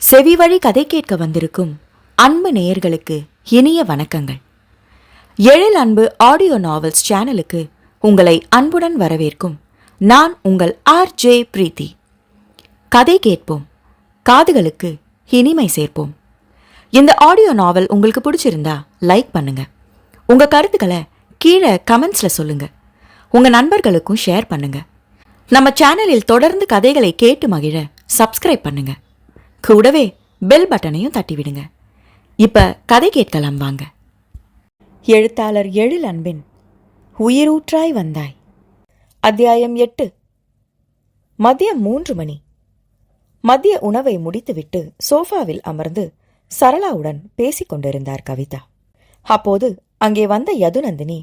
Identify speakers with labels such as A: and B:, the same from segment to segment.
A: செவிவழி கதை கேட்க வந்திருக்கும் அன்பு நேயர்களுக்கு இனிய வணக்கங்கள். எழில் அன்பு ஆடியோ நாவல்ஸ் சேனலுக்கு உங்களை அன்புடன் வரவேற்கும் நான் உங்கள் RJ பிரீத்தி. கதை கேட்போம், காதுகளுக்கு இனிமை சேர்ப்போம். இந்த ஆடியோ நாவல் உங்களுக்கு பிடிச்சிருந்தா லைக் பண்ணுங்க. உங்க கருத்துக்களை கீழே கமெண்ட்ஸ்ல சொல்லுங்க. உங்க நண்பர்களுக்கும் ஷேர் பண்ணுங்க. நம்ம சேனலில் தொடர்ந்து கதைகளை கேட்டு மகிழ சப்ஸ்கிரைப் பண்ணுங்க. கூடவே பெல் பட்டனையும் தட்டிவிடுங்க. இப்ப கதை கேட்கலாம் வாங்க. எழுத்தாளர் எழில் அன்பின் உயிரூற்றாய் வந்தாய். அத்தியாயம் 8. மதியம் 3 மணி. மதிய உணவை முடித்துவிட்டு சோஃபாவில் அமர்ந்து சரளாவுடன் பேசிக் கொண்டிருந்தார் கவிதா. அப்போது அங்கே வந்த யதுநந்தினி,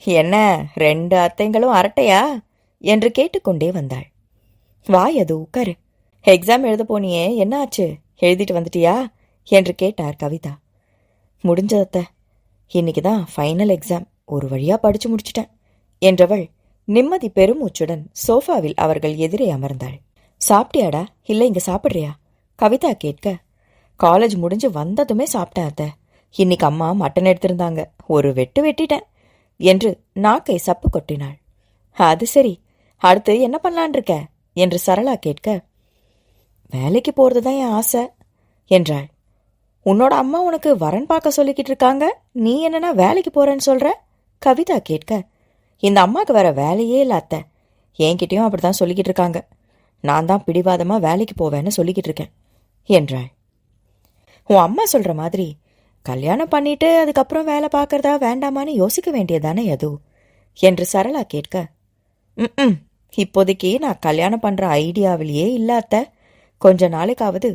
A: என்ன 2 அத்தைங்களும் அரட்டையா என்று கேட்டுக்கொண்டே வந்தாள். வா யது, உட்காரு. எக்ஸாம் எழுத போனியே, என்ன ஆச்சு? எழுதிட்டு வந்துட்டியா என்று கேட்டார் கவிதா. முடிஞ்சதத்த, இன்னைக்கு தான் ஃபைனல் எக்ஸாம், ஒரு வழியா படிச்சு முடிச்சிட்டேன் என்றவள் நிம்மதி பெருமூச்சுடன் சோஃபாவில் அவர்கள் எதிரே அமர்ந்தாள். சாப்பிட்டியாடா, இல்லை இங்க சாப்பிட்றியா? கவிதா கேட்க, காலேஜ் முடிஞ்சு வந்ததுமே சாப்பிட்டேன் அத்த. இன்னைக்கு அம்மா மட்டன் எடுத்திருந்தாங்க, ஒரு வெட்டு வெட்டிட்டேன் என்று நாக்கை சப்பு கொட்டினாள். அது சரி, அடுத்து என்ன பண்ணலான் இருக்க என்று சரளா கேட்க, வேலைக்கு போறதுதான் என் ஆசை என்றாள். உன்னோட அம்மா உனக்கு வரன் பார்க்க சொல்லிக்கிட்டு இருக்காங்க, நீ என்னன்னா வேலைக்கு போறேன்னு சொல்ற? கவிதா கேட்க, இந்த அம்மாவுக்கு வேற வேலையே இல்ல அத்தை, என்கிட்டயும் அப்படித்தான் சொல்லிக்கிட்டு இருக்காங்க. நான் தான் பிடிவாதமா வேலைக்கு போவேன்னு சொல்லிக்கிட்டு இருக்கேன் என்றாள். உன் அம்மா சொல்ற மாதிரி கல்யாணம் பண்ணிட்டு அதுக்கப்புறம் வேலை பார்க்கறதா வேண்டாமான்னு யோசிக்க வேண்டியதானே யது என்று சரளா கேட்க, இப்போதைக்கு நான் கல்யாணம் பண்ற ஐடியாவிலேயே இல்ல அத்தை, கொஞ்ச நாளைக்காவது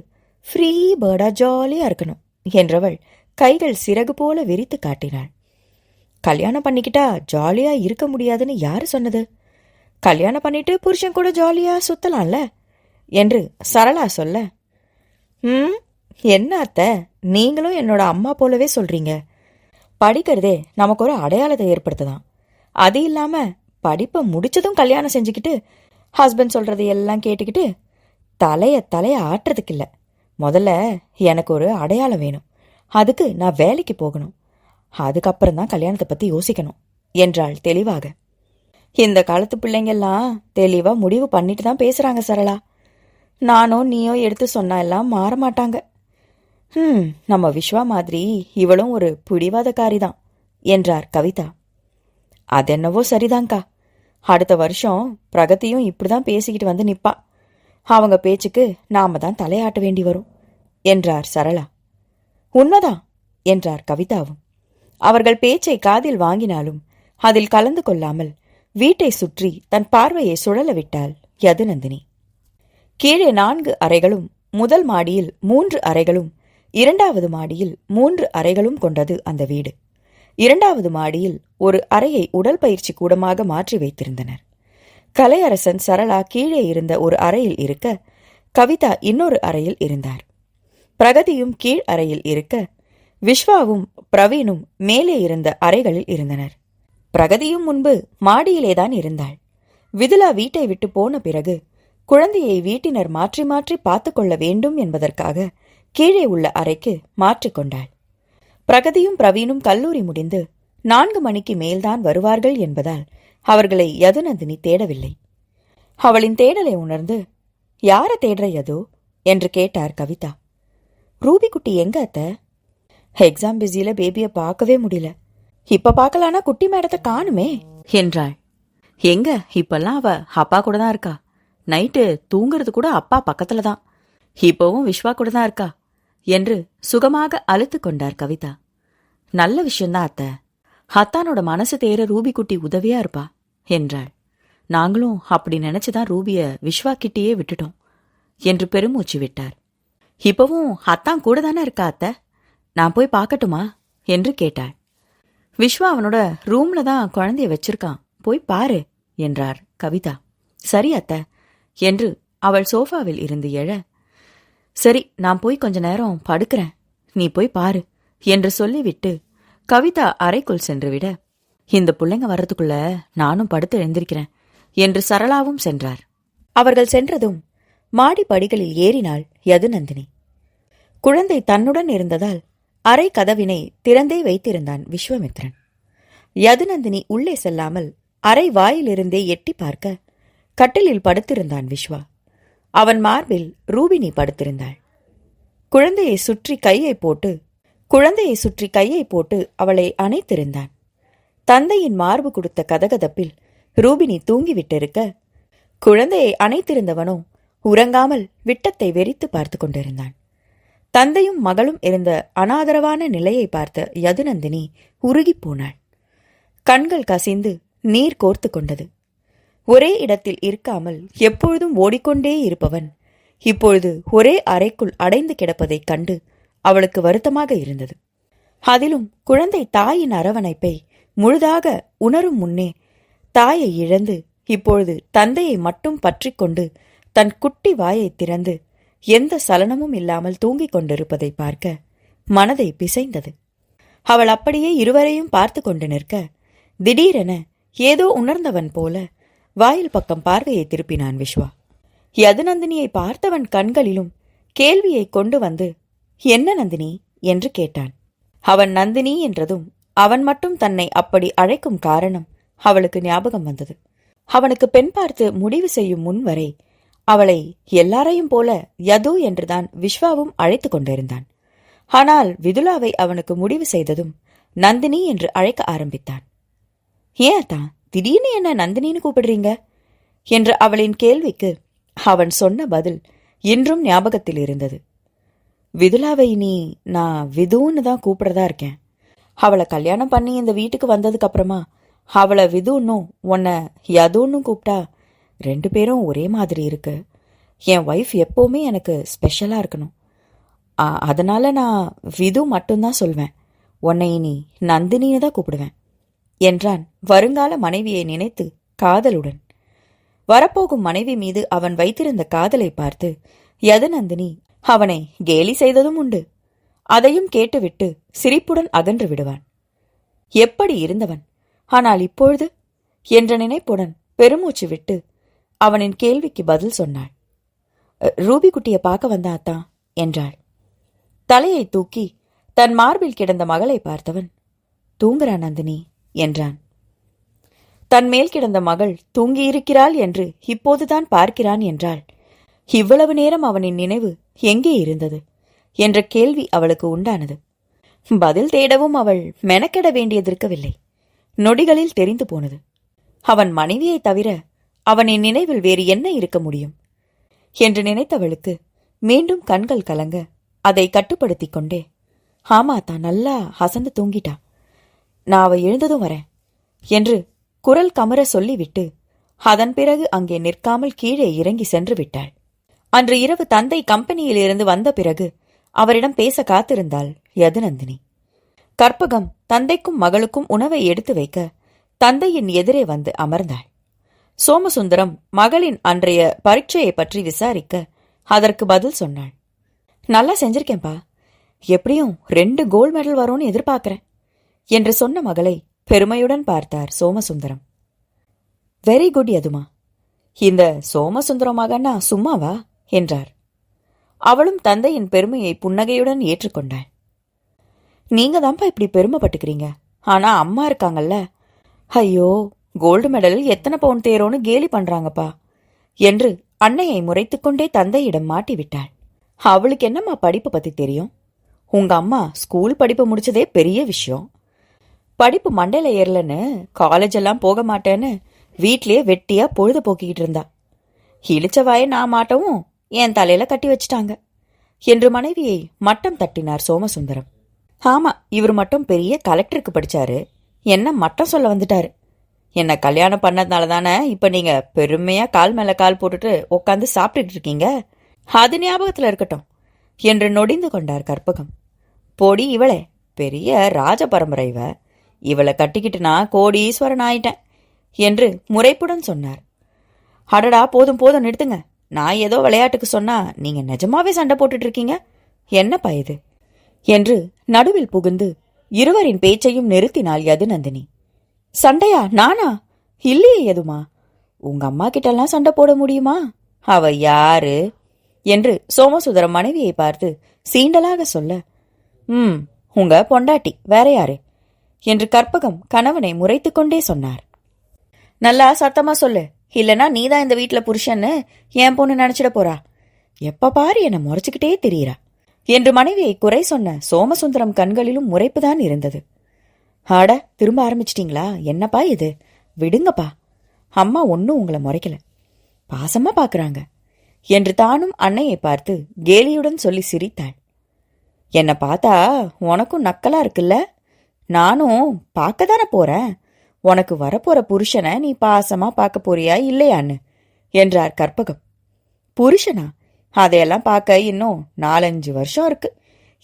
A: ஃப்ரீ பேர்டா ஜாலியா இருக்கணும் என்றவள் கைகள் சிறகு போல விரித்து காட்டினாள். கல்யாணம் பண்ணிக்கிட்டா ஜாலியா இருக்க முடியாதுன்னு யாரு சொன்னது? கல்யாணம் பண்ணிட்டு புருஷன் கூட ஜாலியா சுத்தலாம்ல என்று சரளா சொல்ல, என்ன அத்தை, நீங்களும் என்னோட அம்மா போலவே சொல்றீங்க. படிக்கிறதே நமக்கு ஒரு அடையாளத்தை ஏற்படுத்துதான். அது இல்லாம படிப்பை முடிச்சதும் கல்யாணம் செஞ்சுக்கிட்டு ஹஸ்பண்ட் சொல்றதை எல்லாம் கேட்டுக்கிட்டு தலைய ஆட்டுறதுக்கு இல்லை. முதல்ல எனக்கு ஒரு அடையாளம் வேணும், அதுக்கு நான் வேலைக்கு போகணும், அதுக்கப்புறம் தான் கல்யாணத்தை பத்தி யோசிக்கணும் என்றாள் தெளிவாக. இந்த காலத்து பிள்ளைங்கெல்லாம் தெளிவா முடிவு பண்ணிட்டு தான் பேசுறாங்க சரளா. நானோ நீயோ எடுத்து சொன்னா எல்லாம் மாற மாட்டாங்க. நம்ம விஸ்வா மாதிரி இவளும் ஒரு பிடிவாதக்காரிதான் என்றார் கவிதா. அதென்னவோ சரிதான்கா, அடுத்த வருஷம் பிரகதியும் இப்படிதான் பேசிக்கிட்டு வந்து நிப்பா. அவங்க பேச்சுக்கு நாம தான் தலையாட்ட வேண்டி வரும் என்றார் சரளா. உண்மைதான் என்றார் கவிதாவும். அவர்கள் பேச்சை காதில் வாங்கினாலும் அதில் கலந்து கொள்ளாமல் வீட்டை சுற்றி தன் பார்வையை சுழல விட்டாள் யதுநந்தினி. கீழே 4 அறைகளும், முதல் மாடியில் 3 அறைகளும், 2வது மாடியில் 3 அறைகளும் கொண்டது அந்த வீடு. 2வது மாடியில் ஒரு அறையை உடற்பயிற்சி கூடமாக மாற்றி வைத்திருந்தனர். கலையரசன் சரளா கீழே இருந்த ஒரு அறையில் இருக்க, கவிதா இன்னொரு அறையில் இருந்தார். பிரகதியும் கீழ் அறையில் இருக்க, விஸ்வாவும் பிரவீனும் மேலே இருந்த அறைகளில் இருந்தனர். பிரகதியும் முன்பு மாடியிலேதான் இருந்தாள். விதுலா வீட்டை விட்டு போன பிறகு குழந்தையை வீட்டினர் மாற்றி மாற்றி பார்த்து கொள்ள வேண்டும் என்பதற்காக கீழே உள்ள அறைக்கு மாற்றிக்கொண்டாள். பிரகதியும் பிரவீனும் கல்லூரி முடிந்து 4 மணிக்கு மேல்தான் வருவார்கள் என்பதால் அவர்களை யதுநந்தினி தேடவில்லை. அவளின் தேடலை உணர்ந்து, யார தேடுற யது என்று கேட்டார் கவிதா. ரூபிக்குட்டி எங்க அத்த? எக்ஸாம் பிஸியில பேபிய பார்க்கவே முடியல, இப்ப பார்க்கலானா குட்டி மேடத்தை காணுமே என்றாள். எங்க, இப்பெல்லாம் அவ அப்பா கூட தான் இருக்கா. நைட்டு தூங்குறது கூட அப்பா பக்கத்துல தான். இப்பவும் விஸ்வா கூட தான் இருக்கா என்று சுகமாக அழுத்து கொண்டார் கவிதா. நல்ல விஷயம்தான் அத்த, ஹத்தானோட மனசு தேர ரூபிக்குட்டி உதவியா இருப்பா என்றாள். நாங்களும் அப்படி நினைச்சுதான் ரூபிய விஸ்வா கிட்டேயே விட்டுட்டோம் என்று பெருமூச்சு விட்டார். இப்பவும் ஹத்தான் கூட தானே இருக்கா அத்த, நான் போய் பார்க்கட்டுமா என்று கேட்டாள். விஸ்வா அவனோட ரூம்ல தான் குழந்தைய வச்சிருக்கான், போய் பாரு என்றார் கவிதா. சரி அத்த என்று அவள் சோஃபாவில் இருந்து எழ, சரி நான் போய் கொஞ்ச நேரம் படுக்கிறேன், நீ போய் பாரு என்று சொல்லிவிட்டு கவிதா அறைக்குள் சென்றுவிட, இந்த பிள்ளைங்க வர்றதுக்குள்ள நானும் படுத்து எழுந்திருக்கிறேன் என்று சரளாவும் சென்றார். அவர்கள் சென்றதும் மாடி படிகளில் ஏறினாள் யதுநந்தினி. குழந்தை தன்னுடன் இருந்ததால் அறை கதவினை திறந்தே வைத்திருந்தான் விஸ்வாமித்ரன். யதுநந்தினி உள்ளே செல்லாமல் அறை வாயிலிருந்தே எட்டி பார்க்க கட்டிலில் படுத்திருந்தான் விஸ்வா. அவன் மார்பில் ரூபினி படுத்திருந்தாள். குழந்தையை சுற்றி கையை போட்டு அவளை அணைத்திருந்தான். தந்தையின் மார்பு கொடுத்த கதகதப்பில் ரூபினி தூங்கிவிட்டிருக்க, குழந்தையை அணைத்திருந்தவனோ உறங்காமல் விட்டத்தை வெறித்து பார்த்து கொண்டிருந்தான். தந்தையும் மகளும் இருந்த அனாதரவான நிலையை பார்த்த யதுநந்தினி உருகிப் போனாள். கண்கள் கசிந்து நீர் கோர்த்து கொண்டது. ஒரே இடத்தில் இருக்காமல் எப்பொழுதும் ஓடிக்கொண்டே இருப்பவன் இப்பொழுது ஒரே அறைக்குள் அடைந்து கிடப்பதைக் கண்டு அவளுக்கு வருத்தமாக இருந்தது. அதிலும் குழந்தை தாயின் அரவணைப்பை முழுதாக உணரும் முன்னே தாயை இழந்து இப்பொழுது தந்தையை மட்டும் பற்றி கொண்டு தன் குட்டி வாயை திறந்து எந்த சலனமும் இல்லாமல் தூங்கிக் கொண்டிருப்பதை பார்க்க மனதை பிசைந்தது. அவள் அப்படியே இருவரையும் பார்த்து கொண்டு நிற்க, திடீரென ஏதோ உணர்ந்தவன் போல வாயில் பக்கம் பார்வையை திருப்பினான் விஸ்வா. யதுநந்தினியை பார்த்தவன் கண்களிலும் கேள்வியை கொண்டு வந்து, என்ன நந்தினி என்று கேட்டான். அவன் நந்தினி என்றதும் அவன் மட்டும் தன்னை அப்படி அழைக்கும் காரணம் அவளுக்கு ஞாபகம் வந்தது. அவனுக்கு பெண் பார்த்து முடிவு செய்யும் முன்வரை அவளை எல்லாரையும் போல யது என்றுதான் விஸ்வாவும் அழைத்து கொண்டிருந்தான். ஆனால் விதுலாவை அவனுக்கு முடிவு செய்ததும் நந்தினி என்று அழைக்க ஆரம்பித்தான். ஏன் தான் திடீர்னு என்ன நந்தினின்னு கூப்பிடுறீங்க என்ற அவளின் கேள்விக்கு அவன் சொன்ன பதில் இன்றும் ஞாபகத்தில் இருந்தது. விதுலாவை நான் விதுன்னு தான் கூப்பிடறதா இருக்கேன். அவளை கல்யாணம் பண்ணி இந்த வீட்டுக்கு வந்ததுக்கு அப்புறமா அவளை விதுன்னும் உன்னை யதுன்னும் கூப்பிட்டா 2 பேரும் ஒரே மாதிரி இருக்கு. என் ஒய்ஃப் எப்பவுமே எனக்கு ஸ்பெஷலா இருக்கணும். அதனால நான் விது மட்டும்தான் சொல்வேன். உன்னை இனி நந்தினின்னு தான் கூப்பிடுவேன் என்றான் வருங்கால மனைவியை நினைத்து காதலுடன். வரப்போகும் மனைவி மீது அவன் வைத்திருந்த காதலை பார்த்து யதுநந்தினி அவனை கேலி செய்ததும் உண்டு. அதையும் கேட்டுவிட்டு சிரிப்புடன் அகன்று விடுவான். எப்படி இருந்தவன், ஆனால் இப்பொழுது என்ற நினைப்புடன் பெருமூச்சு விட்டு அவனின் கேள்விக்கு பதில் சொன்னாள். ரூபி குட்டியை பார்க்க வந்தாத்தான் என்றாள். தலையை தூக்கி தன் மார்பில் கிடந்த மகளை பார்த்தவன், தூங்குறான் நந்தினி என்றான். தன் மேல் கிடந்த மகள் தூங்கியிருக்கிறாள் என்று இப்போதுதான் பார்க்கிறான் என்றாள். இவ்வளவு நேரம் அவனின் நினைவு எங்கே இருந்தது என்ற கேள்வி அவளுக்கு உண்டானது. பதில் தேடவும் அவள் மெனக்கெட வேண்டியதிருக்கவில்லை. நொடிகளில் தெரிந்து போனது. அவன் மனைவியை தவிர அவனின் நினைவில் வேறு என்ன இருக்க முடியும் என்று நினைத்தவளுக்கு மீண்டும் கண்கள் கலங்க அதை கட்டுப்படுத்தி கொண்டே, ஆமா தான் நல்லா அசந்து தூங்கிட்டா, நான் அவ எழுந்ததும் வரேன் என்று குரல் கமர சொல்லிவிட்டு அதன் பிறகு அங்கே நிற்காமல் கீழே இறங்கி சென்று விட்டாள். அன்று இரவு தந்தை கம்பெனியிலிருந்து வந்த பிறகு அவரிடம் பேச காத்திருந்தாள் யதுநந்தினி. கற்பகம் தந்தைக்கும் மகளுக்கும் உணவை எடுத்து வைக்க தந்தையின் எதிரே வந்து அமர்ந்தாள். சோமசுந்தரம் மகளின் அன்றைய பரீட்சையை பற்றி விசாரிக்க அதற்கு பதில் சொன்னாள். நல்லா செஞ்சிருக்கேன்பா, எப்படியும் 2 கோல்ட் மெடல் வரும்னு எதிர்பார்க்கிறேன் என்று சொன்ன மகளை பெருமையுடன் பார்த்தார் சோமசுந்தரம். வெரி குட் யதுமா, இந்த சோமசுந்தரம் மகனா சும்மாவா என்றார். அவளும் தந்தையின் பெருமையை புன்னகையுடன் ஏற்றுக்கொண்டாள். நீங்க தான்ப்பா இப்படி பெருமைப்பட்டுக்கிறீங்க, ஆனா அம்மா இருக்காங்கல்ல, ஐயோ கோல்டு மெடல் எத்தனை பவுன் தேரோன்னு கேலி பண்றாங்கப்பா என்று அன்னையை முறைத்துக்கொண்டே தந்தையிடம் மாட்டிவிட்டாள். அவளுக்கு என்னம்மா படிப்பு பத்தி தெரியும்? உங்க அம்மா ஸ்கூல் படிப்பு முடிச்சதே பெரிய விஷயம். படிப்பு மண்டையில ஏறலன்னு காலேஜ் எல்லாம் போக மாட்டேன்னு வீட்லயே வெட்டியா பொழுது போக்கிக்கிட்டு இருந்தா. இழிச்ச வாயை நான் மாட்டவும் என் தலையில கட்டி வச்சிட்டாங்க என்று மனைவியை மட்டம் தட்டினார் சோமசுந்தரம். ஆமா, இவர் மட்டும் பெரிய கலெக்டருக்கு படிச்சாரு, என்ன மட்டம் சொல்ல வந்துட்டாரு. என்ன கல்யாணம் பண்ணதுனால தானே இப்ப நீங்க பெருமையா கால் மேல கால் போட்டுட்டு உட்காந்து சாப்பிட்டுட்டு இருக்கீங்க, அது ஞாபகத்துல இருக்கட்டும் என்று நொடிந்து கொண்டார் கற்பகம். போடி இவளே, பெரிய ராஜ பரம்பரை இவளை கட்டிக்கிட்டு நான் கோடீஸ்வரன் ஆயிட்டேன் என்று முறைப்புடன் சொன்னார். அடடா போதும் போதும் நிறுத்துங்க, நான் ஏதோ விளையாட்டுக்கு சொன்னா நீங்க நிஜமாவே சண்டை போட்டுட்டு இருக்கீங்க, என்னப்பா இது என்று நடுவில் புகுந்து இருவரின் பேச்சையும் நிறுத்தினாள் யதுநந்தினி. சண்டையா? நானா? இல்லையே யதுமா, உங்க அம்மா கிட்டெல்லாம் சண்டை போட முடியுமா? அவ யாரு? என்று சோமசுந்தரம் மனைவியை பார்த்து சீண்டலாக சொல்ல, உங்க பொண்டாட்டி வேற யாரு என்று கற்பகம் கணவனை முறைத்து கொண்டே சொன்னார். நல்லா சத்தமா சொல்லு, இல்லனா நீதான் இந்த வீட்டுல புருஷன்னு என் பொண்ணு நினைச்சிட போறா. எப்ப பாரு என்ன முறைச்சுக்கிட்டே தெரியுறா என்று மனைவியை குறை சொன்ன சோமசுந்தரம் கண்களிலும் முறைப்புதான் இருந்தது. ஆட, திரும்ப ஆரம்பிச்சிட்டீங்களா? என்னப்பா இது? விடுங்கப்பா, அம்மா ஒன்னும் உங்களை முறைக்கல, பாசமா பாக்குறாங்க என்று தானும் அன்னையை பார்த்து கேலியுடன் சொல்லி சிரித்தாள். என்ன பார்த்தா உனக்கும் நக்கலா இருக்குல்ல? நானும் பார்க்கதானே போறேன். உனக்கு வரப்போற புருஷனை நீ பாசமா பார்க்க போறியா இல்லையான்னு என்றார் கற்பகம். புருஷனா? அதையெல்லாம் பார்க்க இன்னும் 4-5 வருஷம் இருக்கு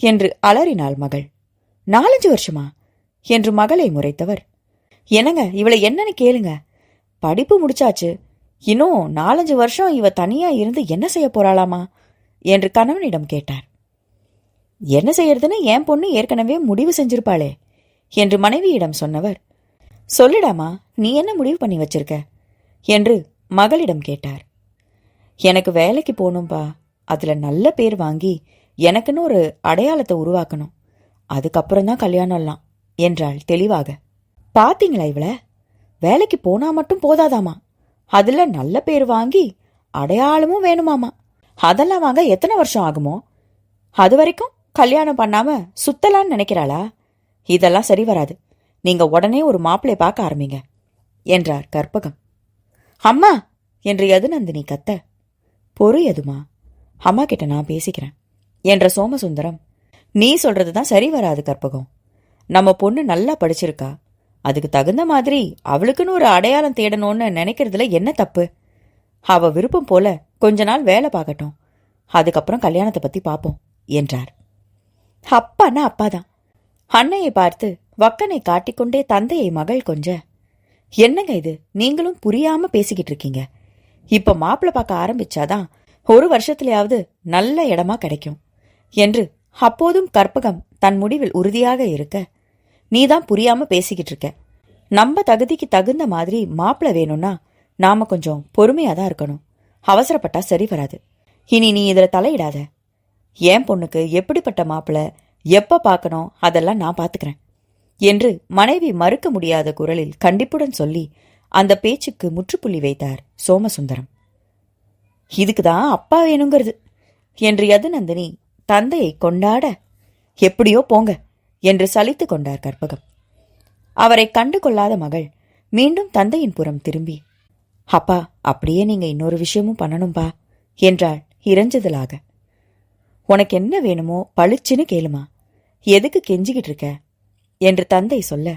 A: என்று அலறினாள் மகள். 4-5 வருஷமா என்று மகளை முறைத்தவர், என்னங்க இவளை என்னன்னு கேளுங்க, படிப்பு முடிச்சாச்சு, இன்னும் 4-5 வருஷம் இவ தனியா இருந்து என்ன செய்ய போறாளாமா என்று கணவனிடம் கேட்டார். என்ன செய்யறதுன்னு என் பொண்ணு ஏற்கனவே முடிவு செஞ்சிருப்பாளே என்று மனைவியிடம் சொன்னவர், சொல்லிடாமா, நீ என்ன முடிவு பண்ணி வச்சிருக்க என்று மகளிடம் கேட்டார். எனக்கு வேலைக்கு போகணும்பா, அதுல நல்ல பேர் வாங்கி எனக்குன்னு ஒரு அடையாளத்தை உருவாக்கணும், அதுக்கப்புறம்தான் கல்யாணம்லாம் என்றாள் தெளிவாக. பாத்தீங்களா இவள, வேலைக்கு போனா மட்டும் போதாதாமா, அதுல நல்ல பேர் வாங்கி அடையாளமும் வேணுமாமா. அதெல்லாம் வாங்க எத்தனை வருஷம் ஆகுமோ? அது வரைக்கும் கல்யாணம் பண்ணாம சுத்தலான்னு நினைக்கிறாளா? இதெல்லாம் சரி வராது, நீங்க உடனே ஒரு மாப்பிள்ளை பார்க்க ஆரம்பிங்க என்றார் கற்பகம். அம்மா என்று யதுநந்தினி கத்த, பொறு யதுமா, அம்மா கிட்ட நான் பேசிக்கிறேன் என்ற சோமசுந்தரம், நீ சொல்றதுதான் சரி வராது கற்பகம், நம்ம பொண்ணு நல்லா படிச்சிருக்கா, அதுக்கு தகுந்த மாதிரி அவளுக்குன்னு ஒரு அடையாளம் தேடணும்னு நினைக்கிறதுல என்ன தப்பு? அவ விருப்பம் போல கொஞ்ச நாள் வேலை பார்க்கட்டும், அதுக்கப்புறம் கல்யாணத்தை பத்தி பாப்போம் என்றார். அப்பான்னா அப்பாதான். அன்னையை பார்த்து வக்கனை காட்டிக்கொண்டே தந்தையை மகள் கொஞ்ச, என்னங்க இது, நீங்களும் புரியாம பேசிக்கிட்டு இருக்கீங்க, இப்ப மாப்பிள்ளை பார்க்க ஆரம்பிச்சாதான் 1 வருஷத்துலயாவது நல்ல இடமா கிடைக்கும் என்று அப்போதும் கற்பகம் தன் முடிவில் உறுதியாக இருக்க, நீதான் புரியாம பேசிக்கிட்டு இருக்க, நம்ம தகுதிக்கு தகுந்த மாதிரி மாப்பிள்ளை வேணும்னா நாம கொஞ்சம் பொறுமையாதான் இருக்கணும், அவசரப்பட்டா சரி வராது, இனி நீ இதுல தலையிடாத, என் பொண்ணுக்கு எப்படிப்பட்ட மாப்பிள்ளை எப்ப பார்க்கணும் அதெல்லாம் நான் பாத்துக்கிறேன் என்று மனைவி மறுக்க முடியாத குரலில் கண்டிப்புடன் சொல்லி அந்த பேச்சுக்கு முற்றுப்புள்ளி வைத்தார் சோமசுந்தரம். இதுக்குதான் அப்பா வேணுங்கிறது என்று யதுநந்தினி தந்தையை கொண்டாட, எப்படியோ போங்க என்று சலித்து கொண்டார் கற்பகம். அவரை கண்டு கொள்ளாத மகள் மீண்டும் தந்தையின் புறம் திரும்பி, அப்பா அப்படியே நீங்க இன்னொரு விஷயமும் பண்ணணும்பா என்றாள் இறைஞ்சுதலாக. உனக்கு என்ன வேணுமோ பளிச்சுன்னு கேளுமா, எதுக்கு கெஞ்சிக்கிட்டு இருக்க என்று தந்தை சொல்ல,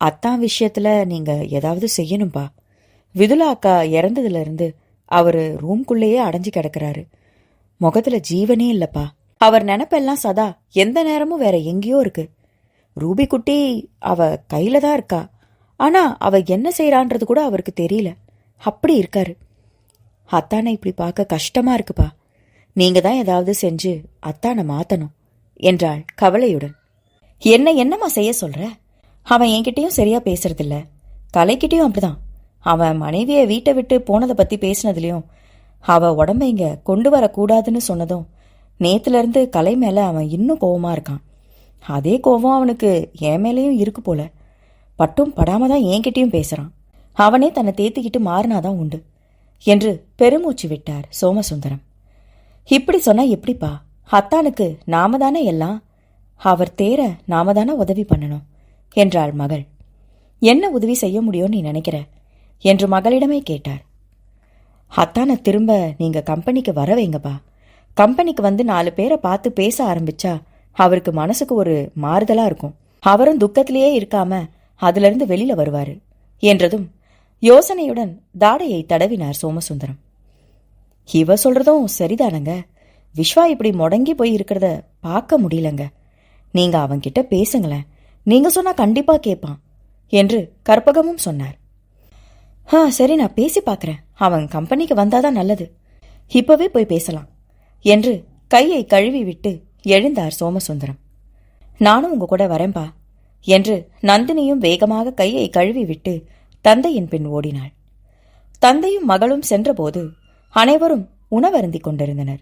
A: அத்தான் விஷயத்துல நீங்க ஏதாவது செய்யணும்பா, விதுலா அக்கா இறந்ததுல இருந்து அவரு ரூம்குள்ளேயே அடைஞ்சு கிடக்கிறாரு, முகத்துல ஜீவனே இல்லப்பா, அவர் நினைப்பெல்லாம் சதா எந்த நேரமும் வேற எங்கேயோ இருக்கு, ரூபி குட்டி அவ கையில தான் இருக்கா, ஆனா அவ என்ன செய்யறான்றது கூட அவருக்கு தெரியல, அப்படி இருக்காரு, அத்தானை இப்படி பார்க்க கஷ்டமா இருக்குப்பா, நீங்க தான் ஏதாவது செஞ்சு அத்தானை மாத்தணும் என்றாள் கவலையுடன். என்னம்மா செய்ய சொல்ற? அவன் என்கிட்டயும் சரியா பேசுறதில்ல, கலைக்கிட்டையும் அப்படிதான், அவன் மனைவிய வீட்டை விட்டு போனதை பத்தி பேசினதுலயும் அவ உடம்ப இங்க கொண்டு வரக்கூடாதுன்னு சொன்னதும் நேத்துல இருந்து கலை மேல அவன் இன்னும் கோவமா இருக்கான், அதே கோவம் அவனுக்கு என் மேலேயும் இருக்கு போல, பட்டும் படாம தான் என்கிட்டயும் பேசுறான், அவனே தன்னை தேத்திக்கிட்டு மாறினாதான் உண்டு என்று பெருமூச்சு விட்டார் சோமசுந்தரம். இப்படி சொன்னா எப்படிப்பா, அத்தானுக்கு நாம தானே எல்லாம், அவர் தேர நாம தானே உதவி பண்ணணும் என்றாள் மகள். என்ன உதவி செய்ய முடியும்னு நீ நினைக்கிற என்று மகளிடமே கேட்டார். அத்தானை திரும்ப நீங்க கம்பெனிக்கு வர வைங்கப்பா, கம்பெனிக்கு வந்து 4 பேரை பார்த்து பேச ஆரம்பிச்சா அவருக்கு மனசுக்கு ஒரு மாறுதலா இருக்கும், அவரும் துக்கத்திலேயே இருக்காம அதுல இருந்து வெளியில வருவாரு என்றதும் யோசனையுடன் தாடையை தடவினார் சோமசுந்தரம். இவ சொல்றதும் சரிதானங்க, விஸ்வா இப்படி முடங்கி போய் இருக்கிறத பார்க்க முடியலங்க, நீங்க அவன்கிட்ட பேசுங்களேன், நீங்க சொன்னா கண்டிப்பா கேட்பான் என்று கற்பகமும் சொன்னார். சரி, நான் பேசி பார்க்கறேன், அவன் கம்பெனிக்கு வந்தாதான் நல்லது, இப்பவே போய் பேசலாம் என்று கையை கழுவி விட்டு எழுந்தார் சோமசுந்தரம். நானும் உங்க கூட வரேன்பா என்று நந்தினியும் வேகமாக கையை கழுவி விட்டு தந்தையின் பின் ஓடினாள். தந்தையும் மகளும் சென்றபோது அனைவரும் உணவருந்திக் கொண்டிருந்தனர்.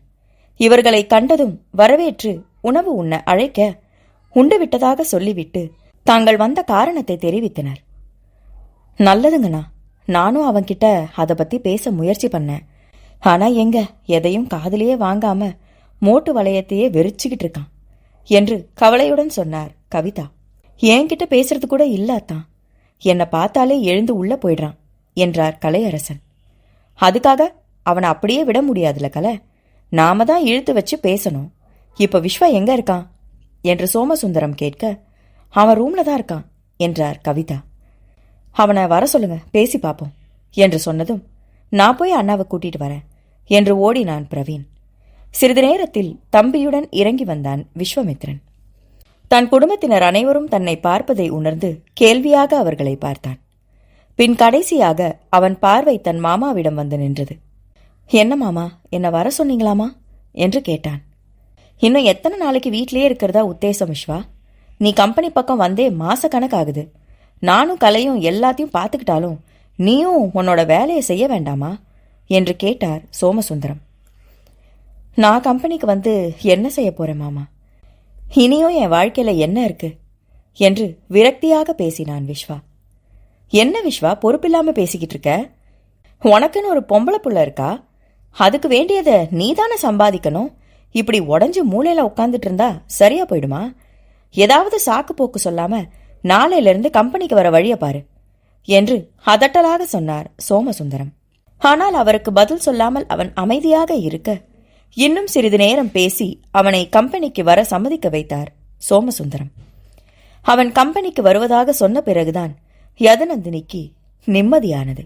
A: இவர்களை கண்டதும் வரவேற்று உணவு உண்ண அழைக்க உண்டு விட்டதாக சொல்லிவிட்டு தாங்கள் வந்த காரணத்தை தெரிவித்தனர். நல்லதுங்கண்ணா, நானும் அவன்கிட்ட அதை பத்தி பேச முயற்சி பண்ணேன். ஆனா எங்க எதையும் காதலியே வாங்காம மோட்டு வளையத்தையே வெறிச்சுக்கிட்டு இருக்கான் என்று கவலையுடன் சொன்னார் கவிதா. என்கிட்ட பேசுறது கூட இல்லாதான், என்னை பார்த்தாலே எழுந்து உள்ள போயிடுறான் என்றார் கலையரசன். அதுக்காக அவனை அப்படியே விட முடியாதுல கலை, நாம தான் இழுத்து வச்சு பேசணும். இப்ப விஸ்வா எங்க இருக்கான் என்று சோமசுந்தரம் கேட்க, அவன் ரூம்ல தான் இருக்கான் என்றார் கவிதா. அவனை வர சொல்லுங்க, பேசி பார்ப்போம் என்று சொன்னதும், நான் போய் அண்ணாவை கூட்டிட்டு வரேன் என்று ஓடினான் பிரவீன். சிறிது நேரத்தில் தம்பியுடன் இறங்கி வந்தான் விஸ்வமித்ரன். தன் குடும்பத்தினர் அனைவரும் தன்னை பார்ப்பதை உணர்ந்து கேள்வியாக அவர்களை பார்த்தான். பின் கடைசியாக அவன் பார்வை தன் மாமாவிடம் வந்து நின்றது. என்ன மாமா, என்ன வர சொன்னீங்களாமா என்று கேட்டான். இன்னும் எத்தனை நாளைக்கு வீட்லயே இருக்கிறதா உத்தேசம் விஸ்வா? நீ கம்பெனி பக்கம் வந்தே மாசக்கணக்காகுது. நானும் கலையும் எல்லாத்தையும் பார்த்துக்கிட்டாலும் நீயும் உன்னோட வேலையை செய்ய வேண்டாமா என்று கேட்டார் சோமசுந்தரம். நான் கம்பெனிக்கு வந்து என்ன செய்ய போறேன் மாமா? இனியும் என் வாழ்க்கையில என்ன இருக்கு என்று விரக்தியாக பேசினான் விஸ்வா. என்ன விஸ்வா பொறுப்பில்லாம பேசிக்கிட்டு இருக்க? உனக்குன்னு ஒரு பொம்பளை புள்ள இருக்கா? அதுக்கு வேண்டியதை நீதானே சம்பாதிக்கணும். இப்படி உடஞ்சு மூளையில உட்காந்துட்டு இருந்தா சரியா போயிடுமா? ஏதாவது சாக்கு போக்கு சொல்லாம நாளையிலிருந்து கம்பெனிக்கு வர வழிய பாரு என்று அதட்டலாக சொன்னார் சோமசுந்தரம். ஆனால் அவருக்கு பதில் சொல்லாமல் அவன் அமைதியாக இருக்க இன்னும் சிறிது நேரம் பேசி அவனை கம்பெனிக்கு வர சம்மதிக்க வைத்தார் சோமசுந்தரம். அவன் கம்பெனிக்கு வருவதாக சொன்ன பிறகுதான் யதுநந்தினிக்கு நிம்மதியானது.